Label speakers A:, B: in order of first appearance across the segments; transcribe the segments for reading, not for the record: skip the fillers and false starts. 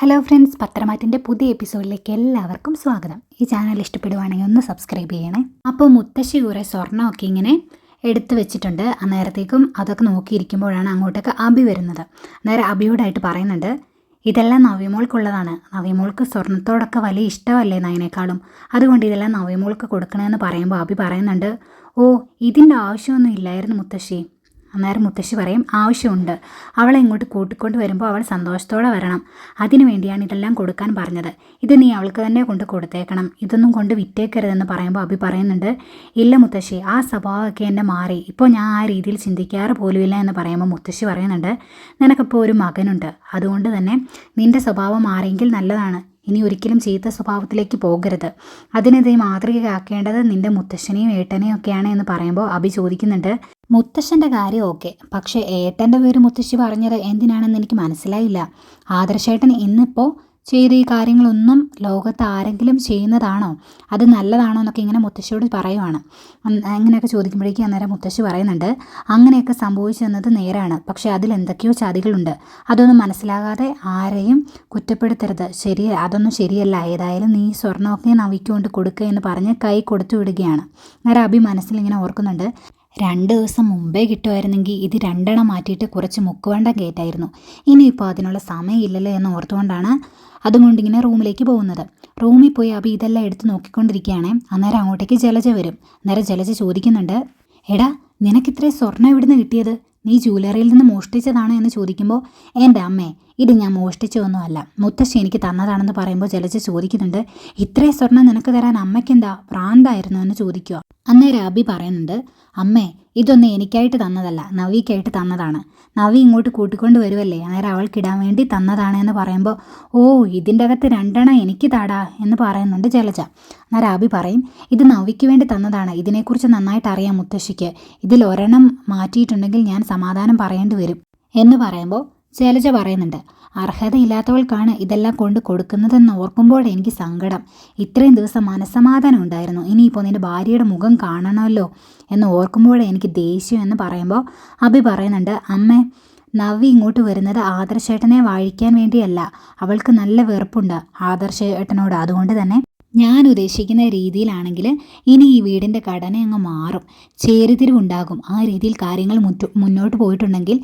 A: Hello friends, പത്രമാറ്റിൻ്റെ പുതിയ എപ്പിസോഡിലേക്ക് എല്ലാവർക്കും സ്വാഗതം. ഈ ചാനൽ ഇഷ്ടപ്പെടുവാണെങ്കിൽ ഒന്ന് സബ്സ്ക്രൈബ് ചെയ്യണേ. അപ്പോൾ മുത്തശ്ശി കുറേ സ്വർണ്ണമൊക്കെ ഇങ്ങനെ എടുത്തു വെച്ചിട്ടുണ്ട്. അന്നേരത്തേക്കും അതൊക്കെ നോക്കിയിരിക്കുമ്പോഴാണ് അങ്ങോട്ടേക്ക് അബി വരുന്നത്. അന്നേരം അബിയോടായിട്ട് പറയുന്നുണ്ട്, ഇതെല്ലാം നവ്യമോൾക്കുള്ളതാണ്. നവ്യമോൾക്ക് സ്വർണ്ണത്തോടൊക്കെ വലിയ ഇഷ്ടമല്ലേ നയനേക്കാളും, അതുകൊണ്ട് ഇതെല്ലാം നവ്യമോൾക്ക് കൊടുക്കണമെന്ന് പറയുമ്പോൾ അബി പറയുന്നുണ്ട്, ഓ ഇതിൻ്റെ ആവശ്യമൊന്നും ഇല്ലായിരുന്നു മുത്തശ്ശി. അന്നേരം മുത്തശ്ശി പറയും, ആവശ്യമുണ്ട്. അവളെ ഇങ്ങോട്ട് കൂട്ടിക്കൊണ്ട് വരുമ്പോൾ അവൾ സന്തോഷത്തോടെ വരണം. അതിനു വേണ്ടിയാണ് ഇതെല്ലാം കൊടുക്കാൻ പറഞ്ഞത്. ഇത് നീ അവൾക്ക് തന്നെ കൊണ്ട് കൊടുത്തേക്കണം, ഇതൊന്നും കൊണ്ട് വിറ്റേക്കരുതെന്ന് പറയുമ്പോൾ അബി പറയുന്നുണ്ട്, ഇല്ല മുത്തശ്ശി, ആ സ്വഭാവമൊക്കെ എൻ്റെ മാറി. ഇപ്പോൾ ഞാൻ ആ രീതിയിൽ ചിന്തിക്കാറ് പോലുമില്ല എന്ന് പറയുമ്പോൾ മുത്തശ്ശി പറയുന്നുണ്ട്, നിനക്കിപ്പോൾ ഒരു മകനുണ്ട്, അതുകൊണ്ട് തന്നെ നിൻ്റെ സ്വഭാവം മാറിയെങ്കിൽ നല്ലതാണ്. ഇനി ഒരിക്കലും ചീത്ത സ്വഭാവത്തിലേക്ക് പോകരുത്. അതിനെതിരെ മാതൃകയാക്കേണ്ടത് നിൻ്റെ മുത്തശ്ശനെയും ഏട്ടനെയും ഒക്കെയാണ് എന്ന് പറയുമ്പോൾ അബി ചോദിക്കുന്നുണ്ട്, മുത്തശ്ശൻ്റെ കാര്യം ഓക്കെ, പക്ഷേ ഏട്ടൻ്റെ പേര് മുത്തശ്ശി പറഞ്ഞത് എന്തിനാണെന്ന് എനിക്ക് മനസ്സിലായില്ല. ആദർശേട്ടൻ ഇന്നിപ്പോൾ ചെയ്ത ഈ കാര്യങ്ങളൊന്നും ലോകത്ത് ആരെങ്കിലും ചെയ്യുന്നതാണോ, അത് നല്ലതാണോ എന്നൊക്കെ ഇങ്ങനെ മുത്തശ്ശിയോട് പറയുവാണ്. അങ്ങനെയൊക്കെ ചോദിക്കുമ്പോഴേക്കും അന്നേരം മുത്തശ്ശി പറയുന്നുണ്ട്, അങ്ങനെയൊക്കെ സംഭവിച്ചെന്നത് നേരാണ്, പക്ഷേ അതിൽ എന്തൊക്കെയോ ചതികളുണ്ട്. അതൊന്നും മനസ്സിലാകാതെ ആരെയും കുറ്റപ്പെടുത്തരുത്. അതൊന്നും ശരിയല്ല. ഏതായാലും നീ സ്വർണ്ണമൊക്കെ നവിക്കൊണ്ട് കൊടുക്കുക എന്ന് പറഞ്ഞ് കൈ കൊടുത്തു വിടുകയാണ്. അന്നേരം അബി മനസ്സിലിങ്ങനെ ഓർക്കുന്നുണ്ട്, 2 ദിവസം മുമ്പേ കിട്ടുമായിരുന്നെങ്കിൽ ഇത് 2 എണ്ണം മാറ്റിയിട്ട് കുറച്ച് മുക്കുവണ്ടം കയറ്റായിരുന്നു. ഇനിയിപ്പോൾ അതിനുള്ള സമയമില്ലല്ലോ എന്ന് ഓർത്തുകൊണ്ടാണ് അതുകൊണ്ടിങ്ങനെ റൂമിലേക്ക് പോകുന്നത്. റൂമിൽ പോയി അബി ഇതെല്ലാം എടുത്ത് നോക്കിക്കൊണ്ടിരിക്കുകയാണ്. അന്നേരം അങ്ങോട്ടേക്ക് ജലജ വരും. അന്നേരം ജലജ ചോദിക്കുന്നുണ്ട്, എടാ നിനക്കിത്രയും സ്വർണ്ണം എവിടുന്ന് കിട്ടിയത്? നീ ജ്വല്ലറിയിൽ നിന്ന് മോഷ്ടിച്ചതാണോ എന്ന് ചോദിക്കുമ്പോൾ, എൻ്റെ അമ്മേ, ഇത് ഞാൻ മോഷ്ടിച്ചതൊന്നുമല്ല, മുത്തശ്ശി എനിക്ക് തന്നതാണെന്ന് പറയുമ്പോൾ ജലജ ചോദിക്കുന്നുണ്ട്, ഇത്രയും സ്വർണ്ണം നിനക്ക് തരാൻ അമ്മയ്ക്കെന്താ പ്രാന്തായിരുന്നു എന്ന് ചോദിക്കുക. അന്നേരം അബി പറയുന്നുണ്ട്, അമ്മേ, ഇതൊന്നും എനിക്കായിട്ട് തന്നതല്ല, നവിക്കായിട്ട് തന്നതാണ്. നവി ഇങ്ങോട്ട് കൂട്ടിക്കൊണ്ട് വരുമല്ലേ, അന്നേരം അവൾക്കിടാൻ വേണ്ടി തന്നതാണ് എന്ന് പറയുമ്പോൾ, ഓ ഇതിൻ്റെ അകത്ത് 2 എണ്ണം എനിക്ക് താടാ എന്ന് പറയുന്നുണ്ട് ജലജ. അന്നേരം അബി പറയും, ഇത് നവിക്ക് വേണ്ടി തന്നതാണ്, ഇതിനെക്കുറിച്ച് നന്നായിട്ട് അറിയാം മുത്തശ്ശിക്ക്. ഇതിൽ 1 എണ്ണം മാറ്റിയിട്ടുണ്ടെങ്കിൽ ഞാൻ സമാധാനം പറയേണ്ടി വരും എന്ന് പറയുമ്പോൾ ജലജ പറയുന്നുണ്ട്, അർഹതയില്ലാത്തവൾക്കാണ് ഇതെല്ലാം കൊണ്ട് കൊടുക്കുന്നതെന്ന് ഓർക്കുമ്പോൾ എനിക്ക് സങ്കടം. ഇത്രയും ദിവസം മനസ്സമാധാനം ഉണ്ടായിരുന്നു, ഇനിയിപ്പോൾ നിൻ്റെ ഭാര്യയുടെ മുഖം കാണണമല്ലോ എന്ന് ഓർക്കുമ്പോഴേ എനിക്ക് ദേഷ്യം എന്ന് പറയുമ്പോൾ അബി പറയുന്നുണ്ട്, അമ്മേ, നവി ഇങ്ങോട്ട് വരുന്നത് ആദർശേട്ടനെ വാഴിക്കാൻ വേണ്ടിയല്ല. അവൾക്ക് നല്ല വെറുപ്പുണ്ട് ആദർശേട്ടനോട്. അതുകൊണ്ട് തന്നെ ഞാൻ ഉദ്ദേശിക്കുന്ന രീതിയിലാണെങ്കിൽ ഇനി ഈ വീടിൻ്റെ ഘടന അങ്ങ് മാറും, ചേരിതിരിവുണ്ടാകും. ആ രീതിയിൽ കാര്യങ്ങൾ മുന്നോട്ട് പോയിട്ടുണ്ടെങ്കിൽ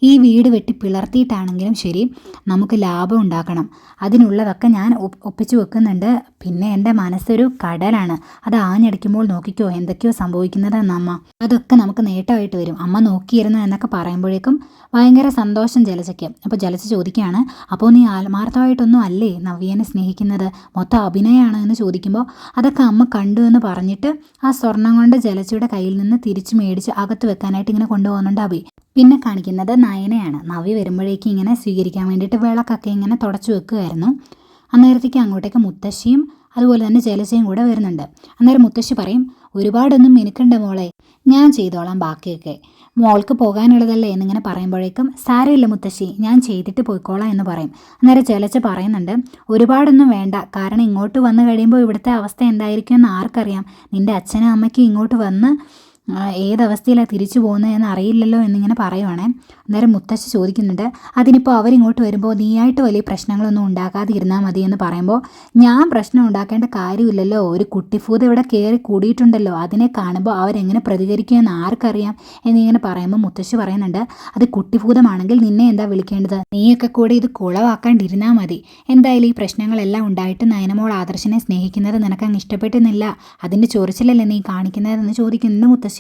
A: ഈ വീട് വെട്ടി പിളർത്തിയിട്ടാണെങ്കിലും ശരി നമുക്ക് ലാഭം ഉണ്ടാക്കണം. അതിനുള്ളതൊക്കെ ഞാൻ ഒപ്പിച്ചു വെക്കുന്നുണ്ട്. പിന്നെ എൻ്റെ മനസ്സൊരു കടലാണ്, അത് ആഞ്ഞടിക്കുമ്പോൾ നോക്കിക്കോ എന്തൊക്കെയോ സംഭവിക്കുന്നതെന്ന് അമ്മ. അതൊക്കെ നമുക്ക് നേട്ടമായിട്ട് വരും, അമ്മ നോക്കിയിരുന്നു എന്നൊക്കെ പറയുമ്പോഴേക്കും ഭയങ്കര സന്തോഷം ജലജയ്ക്ക്. അപ്പോൾ ജലജ ചോദിക്കുകയാണ്, അപ്പോൾ നീ ആത്മാർത്ഥമായിട്ടൊന്നും അല്ലേ നവ്യനെ സ്നേഹിക്കുന്നത്, മൊത്തം അഭിനയമാണ് എന്ന് ചോദിക്കുമ്പോൾ, അതൊക്കെ അമ്മ കണ്ടു എന്ന് പറഞ്ഞിട്ട് ആ സ്വർണം കൊണ്ട് ജലജയുടെ കയ്യിൽ നിന്ന് തിരിച്ചു മേടിച്ച് അകത്ത് വെക്കാനായിട്ട് ഇങ്ങനെ കൊണ്ടുപോകുന്നുണ്ട് അബി. പിന്നെ കാണിക്കുന്നത് നയനയാണ്. നവ്യ വരുമ്പോഴേക്കും ഇങ്ങനെ സ്വീകരിക്കാൻ വേണ്ടിയിട്ട് വിളക്കൊക്കെ ഇങ്ങനെ തുടച്ചു വെക്കുമായിരുന്നു. അന്നേരത്തേക്ക് അങ്ങോട്ടേക്ക് മുത്തശ്ശിയും അതുപോലെ തന്നെ ജലജയും കൂടെ വരുന്നുണ്ട്. അന്നേരം മുത്തശ്ശി പറയും, ഒരുപാടൊന്നും മിനുക്കണ്ട മോളെ, ഞാൻ ചെയ്തോളാം ബാക്കിയൊക്കെ, മോൾക്ക് പോകാനുള്ളതല്ലേ എന്നിങ്ങനെ പറയുമ്പോഴേക്കും, സാരമില്ല മുത്തശ്ശി, ഞാൻ ചെയ്തിട്ട് പോയിക്കോളാം എന്ന് പറയും. അന്നേരം ജലജ പറയുന്നുണ്ട്, ഒരുപാടൊന്നും വേണ്ട, കാരണം ഇങ്ങോട്ട് വന്നു കഴിയുമ്പോൾ ഇവിടുത്തെ അവസ്ഥ എന്തായിരിക്കും എന്ന് ആർക്കറിയാം. നിൻ്റെ അച്ഛനും അമ്മയ്ക്കും ഇങ്ങോട്ട് വന്ന് ഏതവസ്ഥയിലാണ് തിരിച്ചു പോകുന്നതെന്ന് അറിയില്ലല്ലോ എന്നിങ്ങനെ പറയുവാണേ. അന്നേരം മുത്തശ്ശി ചോദിക്കുന്നുണ്ട്, അതിനിപ്പോൾ അവരിങ്ങോട്ട് വരുമ്പോൾ നീയായിട്ട് വലിയ പ്രശ്നങ്ങളൊന്നും ഉണ്ടാക്കാതെ ഇരുന്നാൽ മതി എന്ന് പറയുമ്പോൾ, ഞാൻ പ്രശ്നം ഉണ്ടാക്കേണ്ട കാര്യമില്ലല്ലോ, ഒരു കുട്ടിഫൂത് ഇവിടെ കയറി കൂടിയിട്ടുണ്ടല്ലോ, അതിനെ കാണുമ്പോൾ അവരെങ്ങനെ പ്രതികരിക്കുമെന്ന് ആർക്കറിയാം എന്നിങ്ങനെ പറയുമ്പോൾ മുത്തശ്ശി പറയുന്നുണ്ട്, അത് കുട്ടിഫൂതമാണെങ്കിൽ നിന്നെ എന്താ വിളിക്കേണ്ടത്, നീയൊക്കെ കൂടി ഇത് കുളവാക്കാണ്ടിരുന്നാൽ മതി. എന്തായാലും ഈ പ്രശ്നങ്ങളെല്ലാം ഉണ്ടായിട്ട് നയനമോൾ ആദർശനെ സ്നേഹിക്കുന്നത് നിനക്കങ്ങ് ഇഷ്ടപ്പെട്ടുന്നില്ല, അതിൻ്റെ ചൊറിച്ചിലല്ലേ നീ കാണിക്കുന്നതെന്ന് ചോദിക്കുന്നുണ്ട് മുത്തശ്ശി.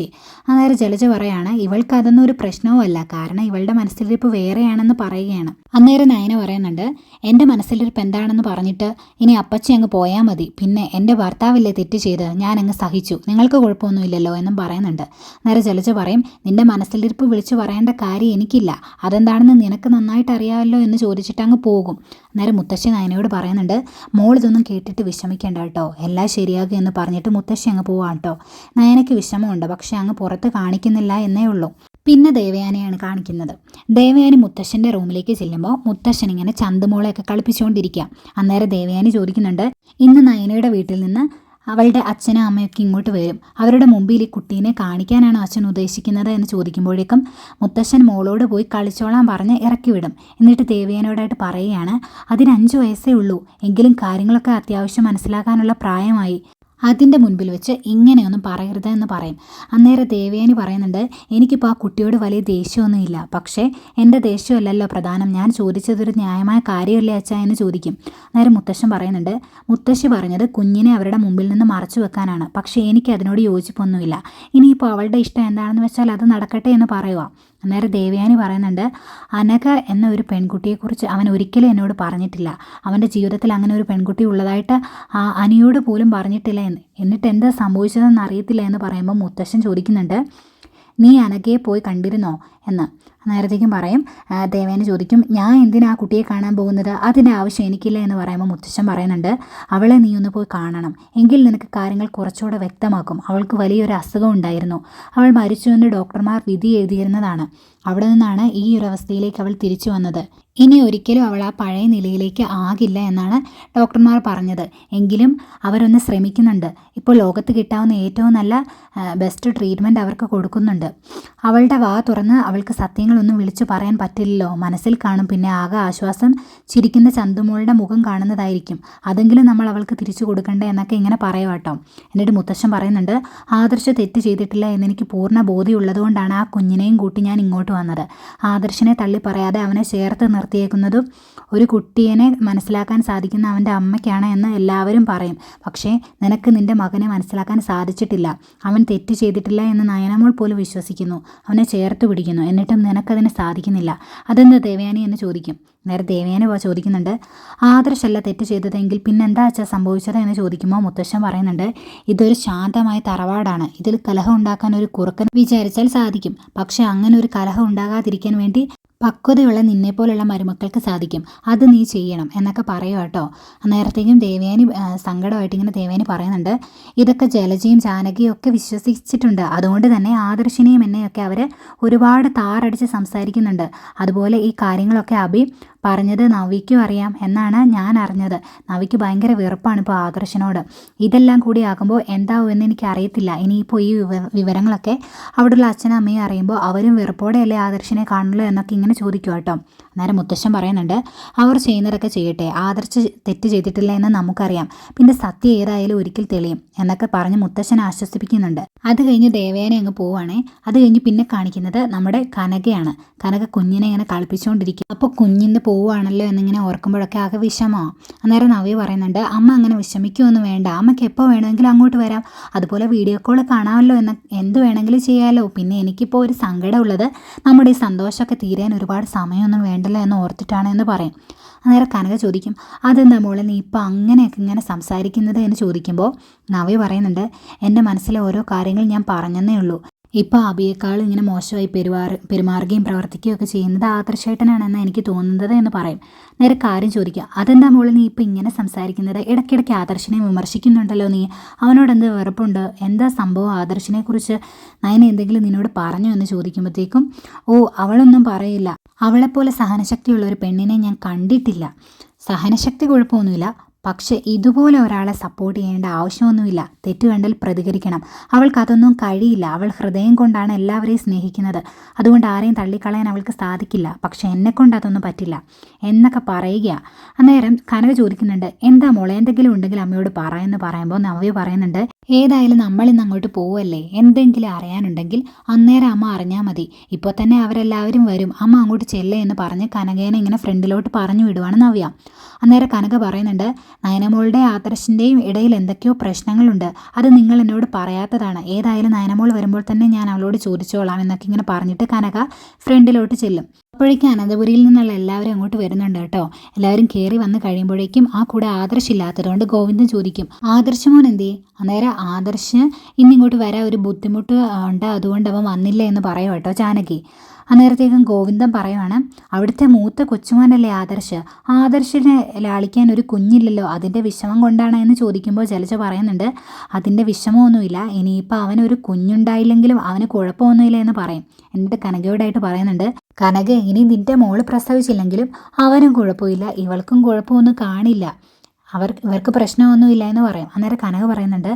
A: അന്നേരം ജലജ പറയാണ്, ഇവൾക്ക് അതൊന്നും ഒരു പ്രശ്നവുമല്ല, കാരണം ഇവളുടെ മനസ്സിലിരിപ്പ് വേറെയാണെന്ന് പറയുകയാണ്. അന്നേരം നയന പറയുന്നുണ്ട്, എൻ്റെ മനസ്സിലിരിപ്പ് എന്താണെന്ന് പറഞ്ഞിട്ട് ഇനി അപ്പച്ചി അങ്ങ് പോയാൽ മതി, പിന്നെ എൻ്റെ ഭർത്താവില്ലേ തെറ്റ് ചെയ്ത്, ഞാൻ അങ്ങ് സഹിച്ചു, നിങ്ങൾക്ക് കുഴപ്പമൊന്നുമില്ലല്ലോ എന്നും പറയുന്നുണ്ട്. അന്നേരം ജലജ പറയും, നിൻ്റെ മനസ്സിലിരിപ്പ് വിളിച്ചു പറയേണ്ട കാര്യം എനിക്കില്ല, അതെന്താണെന്ന് നിനക്ക് നന്നായിട്ട് അറിയാമല്ലോ എന്ന് ചോദിച്ചിട്ട് അങ്ങ് പോകും. അന്നേരം മുത്തശ്ശി നയനയോട് പറയുന്നുണ്ട്, മോൾ ഇതൊന്നും കേട്ടിട്ട് വിഷമിക്കേണ്ട കേട്ടോ, എല്ലാം ശരിയാകും എന്ന് പറഞ്ഞിട്ട് മുത്തശ്ശി അങ്ങ് പോവാം കേട്ടോ. നയനയ്ക്ക് വിഷമമുണ്ട്, പക്ഷെ അങ്ങ് പുറത്ത് കാണിക്കുന്നില്ല എന്നേ ഉള്ളൂ. പിന്നെ ദേവയാനിയാണ് കാണിക്കുന്നത്. ദേവയാനി മുത്തശ്ശൻ്റെ റൂമിലേക്ക് ചെല്ലുമ്പോൾ മുത്തശ്ശൻ ഇങ്ങനെ ചന്തുമോളെയൊക്കെ കളിപ്പിച്ചുകൊണ്ടിരിക്കുക. അന്നേരം ദേവയാനി ചോദിക്കുന്നുണ്ട്, ഇന്ന് നയനയുടെ വീട്ടിൽ നിന്ന് അവളുടെ അച്ഛനും അമ്മയൊക്കെ ഇങ്ങോട്ട് വരും. അവരുടെ മുമ്പിൽ ഈ കുട്ടീനെ കാണിക്കാനാണോ അച്ഛൻ ഉദ്ദേശിക്കുന്നത് എന്ന് ചോദിക്കുമ്പോഴേക്കും മുത്തശ്ശൻ മോളോട് പോയി കളിച്ചോളാൻ പറഞ്ഞ് ഇറക്കി വിടും. എന്നിട്ട് ദേവയാനിയോടായിട്ട് പറയുകയാണ്, അതിന് 5 വയസ്സേ ഉള്ളൂ, എങ്കിലും കാര്യങ്ങളൊക്കെ അത്യാവശ്യം മനസ്സിലാക്കാനുള്ള പ്രായമായി. അതിൻ്റെ മുൻപിൽ വെച്ച് ഇങ്ങനെയൊന്നും പറയരുത് എന്ന് പറയും. അന്നേരം ദേവയാനി പറയുന്നുണ്ട്, എനിക്കിപ്പോൾ ആ കുട്ടിയോട് വലിയ ദേഷ്യമൊന്നുമില്ല, പക്ഷേ എൻ്റെ ദേഷ്യമല്ലല്ലോ പ്രധാനം, ഞാൻ ചോദിച്ചതൊരു ന്യായമായ കാര്യമല്ലേ അച്ഛാ എന്ന് ചോദിക്കും. അന്നേരം മുത്തശ്ശൻ പറയുന്നുണ്ട്, മുത്തശ്ശി പറഞ്ഞത് കുഞ്ഞിനെ അവരുടെ മുമ്പിൽ നിന്ന് മറച്ചു വെക്കാനാണ്, പക്ഷേ എനിക്ക് അതിനോട് യോജിപ്പൊന്നുമില്ല. ഇനിയിപ്പോൾ അവളുടെ ഇഷ്ടം എന്താണെന്ന് വെച്ചാൽ അത് നടക്കട്ടെ എന്ന് പറയുക. അന്നേരം ദേവയാനി പറയുന്നുണ്ട്, അനഘ എന്ന ഒരു പെൺകുട്ടിയെക്കുറിച്ച് അവൻ ഒരിക്കലും എന്നോട് പറഞ്ഞിട്ടില്ല. അവൻ്റെ ജീവിതത്തിൽ അങ്ങനെ ഒരു പെൺകുട്ടി ഉള്ളതായിട്ട് അനിയോട് പോലും പറഞ്ഞിട്ടില്ല എന്നിട്ട് എന്താ സംഭവിച്ചതെന്ന് അറിയത്തില്ല എന്ന് പറയുമ്പോൾ മുത്തശ്ശൻ ചോദിക്കുന്നുണ്ട്, നീ അനഘയെ പോയി കണ്ടിരുന്നോ എന്ന്. നേരത്തേക്കും പറയും, ദേവയാനി ചോദിക്കും, ഞാൻ എന്തിനാ ആ കുട്ടിയെ കാണാൻ പോകുന്നത്, അതിൻ്റെ ആവശ്യം എനിക്കില്ല എന്ന് പറയുമ്പോൾ മുത്തശ്ശൻ പറയുന്നുണ്ട്, അവളെ നീ ഒന്ന് പോയി കാണണം, എങ്കിൽ നിനക്ക് കാര്യങ്ങൾ കുറച്ചുകൂടെ വ്യക്തമാക്കും. അവൾക്ക് വലിയൊരു അസുഖം ഉണ്ടായിരുന്നു, അവൾ മരിച്ചുവെന്ന് ഡോക്ടർമാർ വിധി എഴുതിയിരുന്നതാണ്. അവിടെ നിന്നാണ് ഈ ഒരു അവസ്ഥയിലേക്ക് അവൾ തിരിച്ചു വന്നത്. ഇനി ഒരിക്കലും അവൾ ആ പഴയ നിലയിലേക്ക് ആകില്ല എന്നാണ് ഡോക്ടർമാർ പറഞ്ഞത്. എങ്കിലും അവരൊന്ന് ശ്രമിക്കുന്നുണ്ട്. ഇപ്പോൾ ലോകത്ത് കിട്ടാവുന്ന ഏറ്റവും നല്ല ബെസ്റ്റ് ട്രീറ്റ്മെൻറ്റ് അവർക്ക് കൊടുക്കുന്നുണ്ട്. അവളുടെ വാ തുറന്ന് അവൾക്ക് സത്യങ്ങളൊന്നും വിളിച്ചു പറയാൻ പറ്റില്ലല്ലോ, മനസ്സിൽ കാണും പിന്നെ ആകെ ആശ്വാസം ചിരിക്കുന്ന ചന്തുമോളുടെ മുഖം കാണുന്നതായിരിക്കും. അതെങ്കിലും നമ്മൾ അവൾക്ക് തിരിച്ചു കൊടുക്കണ്ടേ എന്നൊക്കെ ഇങ്ങനെ പറയുക കേട്ടോ. എന്നിട്ട് മുത്തശ്ശൻ പറയുന്നുണ്ട്, ആദർശ തെറ്റ് ചെയ്തിട്ടില്ല എന്നെനിക്ക് പൂർണ്ണ ബോധ്യമുള്ളതുകൊണ്ടാണ് ആ കുഞ്ഞിനെയും കൂട്ടി ഞാൻ ഇങ്ങോട്ട് വന്നത്. ആദർശിനെ തള്ളി പറയാതെ അവനെ ചേർത്ത് നിർത്തിയേക്കുന്നതും ഒരു കുട്ടിയെ മനസ്സിലാക്കാൻ സാധിക്കുന്ന അവൻ്റെ അമ്മയ്ക്കാണ് എന്ന് എല്ലാവരും പറയും. പക്ഷേ നിനക്ക് നിൻ്റെ മകനെ മനസ്സിലാക്കാൻ സാധിച്ചിട്ടില്ല. അവൻ തെറ്റ് ചെയ്തിട്ടില്ല എന്ന് നയനമോൾ പോലും വിശ്വസിക്കുന്നു, അവനെ ചേർത്ത് പിടിക്കുന്നു, എന്നിട്ടും നിനക്കതിന് സാധിക്കുന്നില്ല. അതെന്താ ദേവയാനി എന്ന് ചോദിക്കും. നേരെ ദേവയാനി ചോദിക്കുന്നുണ്ട്, ആദർശല്ല തെറ്റ് ചെയ്തതെങ്കിൽ പിന്നെന്താ അച്ഛാ സംഭവിച്ചത് എന്ന് ചോദിക്കുമ്പോൾ മുത്തശ്ശൻ പറയുന്നുണ്ട്, ഇതൊരു ശാന്തമായ തറവാടാണ്, ഇതിൽ കലഹം ഉണ്ടാക്കാൻ ഒരു കുറുക്കൻ വിചാരിച്ചാൽ സാധിക്കും. പക്ഷെ അങ്ങനെ ഒരു കലഹം ഉണ്ടാകാതിരിക്കാൻ വേണ്ടി പക്വതയുള്ള നിന്നെപ്പോലുള്ള മരുമക്കൾക്ക് സാധിക്കും, അത് നീ ചെയ്യണം എന്നൊക്കെ പറയുക കേട്ടോ. നേരത്തേക്കും ദേവയാനി സങ്കടമായിട്ട് ഇങ്ങനെ ദേവയാനി പറയുന്നുണ്ട്, ഇതൊക്കെ ജലജയും ജാനകിയും ഒക്കെ വിശ്വസിച്ചിട്ടുണ്ട്, അതുകൊണ്ട് തന്നെ ആദർശിനെയും എന്നെയൊക്കെ അവർ ഒരുപാട് താറടിച്ച് സംസാരിക്കുന്നുണ്ട്. അതുപോലെ ഈ കാര്യങ്ങളൊക്കെ അഭി പറഞ്ഞത് നവിക്കും അറിയാം എന്നാണ് ഞാൻ അറിഞ്ഞത്. നവിക്ക് ഭയങ്കര വെറുപ്പാണ് ഇപ്പോൾ ആദർശിനോട്. ഇതെല്ലാം കൂടി ആകുമ്പോൾ എന്താവുമെന്ന് എനിക്ക് അറിയത്തില്ല. ഇനിയിപ്പോൾ ഈ വിവരങ്ങളൊക്കെ അവിടെയുള്ള അച്ഛനും അമ്മയും അറിയുമ്പോൾ അവരും വെറുപ്പോടെയല്ലേ ആദർശിനെ കാണുള്ളൂ എന്നൊക്കെ ഇങ്ങനെ ചോദിക്കും കേട്ടോ. അന്നേരം മുത്തശ്ശൻ പറയുന്നുണ്ട്, അവർ ചെയ്യുന്നതൊക്കെ ചെയ്യട്ടെ, ആദർശ് തെറ്റ് ചെയ്തിട്ടില്ല എന്ന് നമുക്കറിയാം, പിന്നെ സത്യം ഏതായാലും ഒരിക്കൽ തെളിയും എന്നൊക്കെ പറഞ്ഞ് മുത്തശ്ശനെ ആശ്വസിപ്പിക്കുന്നുണ്ട്. അത് കഴിഞ്ഞ് ദേവയാനി അങ്ങ് പോവുകയാണേ. അത് കഴിഞ്ഞ് പിന്നെ കാണിക്കുന്നത് നമ്മുടെ കനകയാണ്. കനക കുഞ്ഞിനെ ഇങ്ങനെ കളിപ്പിച്ചുകൊണ്ടിരിക്കും. അപ്പോൾ കുഞ്ഞിന്ന് പോവുകയാണല്ലോ എന്നിങ്ങനെ ഓർക്കുമ്പോഴൊക്കെ ആകെ വിഷമമാണ്. അന്നേരം നവ്യ പറയുന്നുണ്ട്, അമ്മ അങ്ങനെ വിഷമിക്കുമൊന്നും വേണ്ട, അമ്മയ്ക്ക് എപ്പോൾ വേണമെങ്കിലും അങ്ങോട്ട് വരാം, അതുപോലെ വീഡിയോ കോൾ കാണാമല്ലോ, എന്ത് വേണമെങ്കിലും ചെയ്യാമല്ലോ. പിന്നെ എനിക്കിപ്പോൾ ഒരു സങ്കടമുള്ളത് നമ്മുടെ ഈ സന്തോഷമൊക്കെ തീരാൻ ഒരുപാട് സമയമൊന്നും വേണ്ടല്ലോ എന്ന് ഓർത്തിട്ടാണ് എന്ന് പറയും. അന്നേരം കനക ചോദിക്കും, അതെന്താ മോളെ നീ ഇപ്പം അങ്ങനെയൊക്കെ ഇങ്ങനെ സംസാരിക്കുന്നത് എന്ന് ചോദിക്കുമ്പോൾ നവ്യ പറയുന്നുണ്ട്, എൻ്റെ മനസ്സിലെ ഓരോ കാര്യങ്ങൾ ഞാൻ പറഞ്ഞെന്നേ ഉള്ളൂ. ഇപ്പോൾ അഭിയേക്കാൾ ഇങ്ങനെ മോശമായി പെരുമാറുകയും പ്രവർത്തിക്കുകയും ഒക്കെ ചെയ്യുന്നത് ആദർശേട്ടനാണെന്ന് എനിക്ക് തോന്നുന്നത് എന്ന് പറയും. നേരെ കാര്യം ചോദിക്കുക, അതെന്താ മോളെ നീ ഇപ്പോൾ ഇങ്ങനെ സംസാരിക്കുന്നത്, ഇടയ്ക്കിടയ്ക്ക് ആദർശിനെ വിമർശിക്കുന്നുണ്ടല്ലോ നീ, അവനോട് എന്ത് വെറുപ്പുണ്ട്, എന്താ സംഭവം, ആദർശിനെ കുറിച്ച് നയന എന്തെങ്കിലും നിന്നോട് പറഞ്ഞോ എന്ന് ചോദിക്കുമ്പോഴത്തേക്കും, ഓ അവളൊന്നും പറയില്ല, അവളെപ്പോലെ സഹനശക്തിയുള്ള ഒരു പെണ്ണിനെ ഞാൻ കണ്ടിട്ടില്ല, സഹനശക്തി കുഴപ്പമൊന്നുമില്ല, പക്ഷെ ഇതുപോലെ ഒരാളെ സപ്പോർട്ട് ചെയ്യേണ്ട ആവശ്യമൊന്നുമില്ല, തെറ്റ് കണ്ടാൽ പ്രതികരിക്കണം, അവൾക്കതൊന്നും കഴിയില്ല, അവൾ ഹൃദയം കൊണ്ടാണ് എല്ലാവരെയും സ്നേഹിക്കുന്നത്, അതുകൊണ്ട് ആരെയും തള്ളിക്കളയാൻ അവൾക്ക് സാധിക്കില്ല, പക്ഷെ എന്നെക്കൊണ്ട് അതൊന്നും പറ്റില്ല എന്നൊക്കെ പറയുക. അന്നേരം കനക ചോദിക്കുന്നുണ്ട്, എന്താ മോളെ എന്തെങ്കിലും ഉണ്ടെങ്കിൽ അമ്മയോട് എന്ന് പറയുമ്പോൾ നവ്യ പറയുന്നുണ്ട്, ഏതായാലും നമ്മളിന്ന് അങ്ങോട്ട് പോവല്ലേ, എന്തെങ്കിലും അറിയാനുണ്ടെങ്കിൽ അന്നേരം അമ്മ അറിഞ്ഞാൽ മതി, ഇപ്പോൾ തന്നെ അവരെല്ലാവരും വരും, അമ്മ അങ്ങോട്ട് ചെല്ലേ എന്ന് പറഞ്ഞ് കനകേനെ ഇങ്ങനെ ഫ്രണ്ടിലോട്ട് പറഞ്ഞു വിടുവാണ് നവ്യ. അന്നേരം കനക പറയുന്നുണ്ട്, നയനമോളുടെ ആദർശിൻ്റെയും ഇടയിൽ എന്തൊക്കെയോ പ്രശ്നങ്ങളുണ്ട്, അത് നിങ്ങൾ എന്നോട് പറയാത്തതാണ്, ഏതായാലും നയനമോൾ വരുമ്പോൾ തന്നെ ഞാൻ അവളോട് ചോദിച്ചോളാം എന്നൊക്കെ ഇങ്ങനെ പറഞ്ഞിട്ട് കനക ഫ്രണ്ടിലോട്ട് ചെല്ലും. അപ്പോഴേക്കും അനന്തപുരിയിൽ നിന്നുള്ള എല്ലാവരും അങ്ങോട്ട് വരുന്നുണ്ട് കേട്ടോ. എല്ലാവരും കയറി വന്ന് കഴിയുമ്പോഴേക്കും ആ കൂടെ ആദർശില്ലാത്തതുകൊണ്ട് ഗോവിന്ദൻ ചോദിക്കും, ആദർശമോൻ എന്തേ? അന്നേരം ആദർശ് ഇന്നിങ്ങോട്ട് വരാൻ ഒരു ബുദ്ധിമുട്ട് ഉണ്ട്, അതുകൊണ്ട് അവൻ വന്നില്ല എന്ന് പറയും കേട്ടോ ജാനകി. അന്നേരത്തേക്കും ഗോവിന്ദൻ പറയുവാണ്, അവിടുത്തെ മൂത്ത കൊച്ചുമോനല്ലേ ആദർശിനെ ലാളിക്കാൻ ഒരു കുഞ്ഞില്ലല്ലോ, അതിൻ്റെ വിഷമം കൊണ്ടാണ് എന്ന് ചോദിക്കുമ്പോൾ ജലജ പറയുന്നുണ്ട്, അതിൻ്റെ വിഷമമൊന്നുമില്ല, ഇനിയിപ്പോൾ അവനൊരു കുഞ്ഞുണ്ടായില്ലെങ്കിലും അവന് കുഴപ്പമൊന്നുമില്ല എന്ന് പറയും. എന്നിട്ട് കനകയോടായിട്ട് പറയുന്നുണ്ട്, കനക ഇനി നിൻ്റെ മോള് പ്രസവിച്ചില്ലെങ്കിലും അവനും കുഴപ്പമില്ല, ഇവൾക്കും കുഴപ്പമൊന്നും കാണില്ല, ഇവർക്ക് പ്രശ്നമൊന്നുമില്ല എന്ന് പറയും. അന്നേരം കനക പറയുന്നുണ്ട്,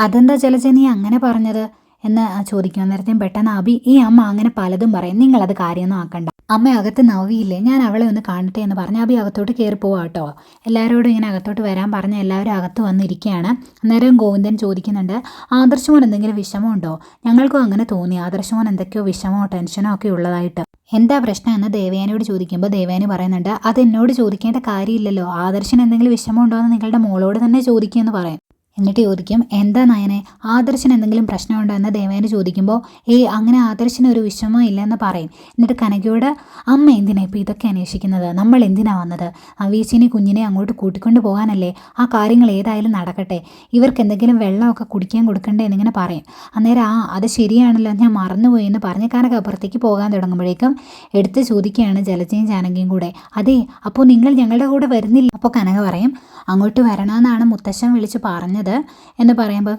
A: അതെന്താ ജലജ നീ അങ്ങനെ പറഞ്ഞത് എന്ന് ചോദിക്കും. അന്നേരത്തേയും പെട്ടെന്ന് അഭി, ഈ അമ്മ അങ്ങനെ പലതും പറയും, നിങ്ങളത് കാര്യമൊന്നും ആക്കണ്ട. അമ്മ അകത്ത് നവ്വിയില്ലേ, ഞാൻ അവളെ ഒന്ന് കാണട്ടെ എന്ന് പറഞ്ഞ് അഭി അകത്തോട്ട് കയറി പോവാ കേട്ടോ. എല്ലാവരോടും ഇങ്ങനെ അകത്തോട്ട് വരാൻ പറഞ്ഞ് എല്ലാവരും അകത്ത് വന്നിരിക്കുകയാണ്. അന്നേരം ഗോവിന്ദൻ ചോദിക്കുന്നുണ്ട്, ആദർശമോൻ എന്തെങ്കിലും വിഷമമുണ്ടോ? ഞങ്ങൾക്കും അങ്ങനെ തോന്നി, ആദർശമോൻ എന്തൊക്കെയോ വിഷമോ ടെൻഷനോ ഒക്കെ ഉള്ളതായിട്ട്. എന്താ പ്രശ്നം എന്ന് ദേവയാനിയോട് ചോദിക്കുമ്പോൾ ദേവയാനി പറയുന്നുണ്ട്, അത് എന്നോട് ചോദിക്കേണ്ട കാര്യമില്ലല്ലോ, ആദർശന് എന്തെങ്കിലും വിഷമമുണ്ടോ എന്ന് നിങ്ങളുടെ മോളോട് തന്നെ ചോദിക്കുമെന്ന് പറയും. എന്നിട്ട് ചോദിക്കും, എന്താ നയനെ, ആദർശന് എന്തെങ്കിലും പ്രശ്നമുണ്ടോ എന്ന് ദേവേനെ ചോദിക്കുമ്പോൾ, അങ്ങനെ ആദർശന് ഒരു വിഷമം ഇല്ലെന്ന് പറയും. എന്നിട്ട് കനകയോട്, അമ്മ എന്തിനാ ഇപ്പോൾ ഇതൊക്കെ അന്വേഷിക്കുന്നത്, നമ്മൾ എന്തിനാ വന്നത്, അവീച്ചിനെ കുഞ്ഞിനെ അങ്ങോട്ട് കൂട്ടിക്കൊണ്ട് പോകാനല്ലേ, ആ കാര്യങ്ങൾ ഏതായാലും നടക്കട്ടെ, ഇവർക്ക് എന്തെങ്കിലും വെള്ളമൊക്കെ കുടിക്കാൻ കൊടുക്കണ്ടേ എന്നിങ്ങനെ പറയും. അന്നേരം അത് ശരിയാണല്ലോ, ഞാൻ മറന്നുപോയി എന്ന് പറഞ്ഞ് കനക അപ്പുറത്തേക്ക് പോകാൻ തുടങ്ങുമ്പോഴേക്കും എടുത്ത് ചോദിക്കുകയാണ് ജലജയും ജാനകിയും കൂടെ, അതെ അപ്പോൾ നിങ്ങൾ ഞങ്ങളുടെ കൂടെ വരുന്നില്ല? അപ്പോൾ കനക പറയും, അങ്ങോട്ട് വരണമെന്നാണ് മുത്തശ്ശൻ വിളിച്ച് പറഞ്ഞത് എന്ന് പറയുമ്പോൾ,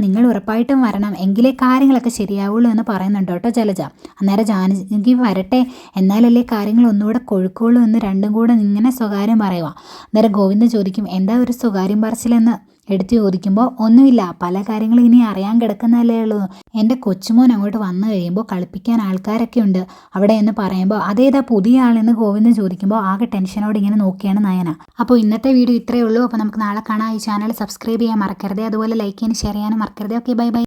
A: നിങ്ങൾ ഉറപ്പായിട്ടും വരണം, എങ്കിലേ കാര്യങ്ങളൊക്കെ ശരിയാവുള്ളൂ എന്ന് പറയുന്നുണ്ട് കേട്ടോ ജലജ. അന്നേരം ജാനകി വരട്ടെ, എന്നാലല്ലേ കാര്യങ്ങൾ ഒന്നുകൂടെ കൊഴുക്കുള്ളൂ എന്ന് രണ്ടും കൂടെ ഇങ്ങനെ സ്വകാര്യം പറയുക. അന്നേരം ഗോവിന്ദൻ ചോദിക്കും, എന്താ ഒരു സ്വകാര്യം പറച്ചിലെന്ന് എടുത്തു ചോദിക്കുമ്പോൾ, ഒന്നുമില്ല, പല കാര്യങ്ങളും ഇനി അറിയാൻ കിടക്കുന്നതല്ലേ ഉള്ളൂ, എൻ്റെ കൊച്ചുമോൻ അങ്ങോട്ട് വന്നു കഴിയുമ്പോൾ കളിപ്പിക്കാൻ ആൾക്കാരൊക്കെ ഉണ്ട് അവിടെ എന്ന് പറയുമ്പോൾ, അതേതാ പുതിയ ആളെന്ന് ഗോവിന്ദൻ ചോദിക്കുമ്പോൾ ആകെ ടെൻഷനോട് ഇങ്ങനെ നോക്കിയാണ് നയന. അപ്പോൾ ഇന്നത്തെ വീഡിയോ ഇത്രയേ ഉള്ളൂ. അപ്പോൾ നമുക്ക് നാളെ കാണാം. ഈ ചാനൽ സബ്സ്ക്രൈബ് ചെയ്യാൻ മറക്കരുത്, അതുപോലെ ലൈക്ക് ചെയ്യാനും ഷെയർ ചെയ്യാനും മറക്കരുത്. Okay, bye bye.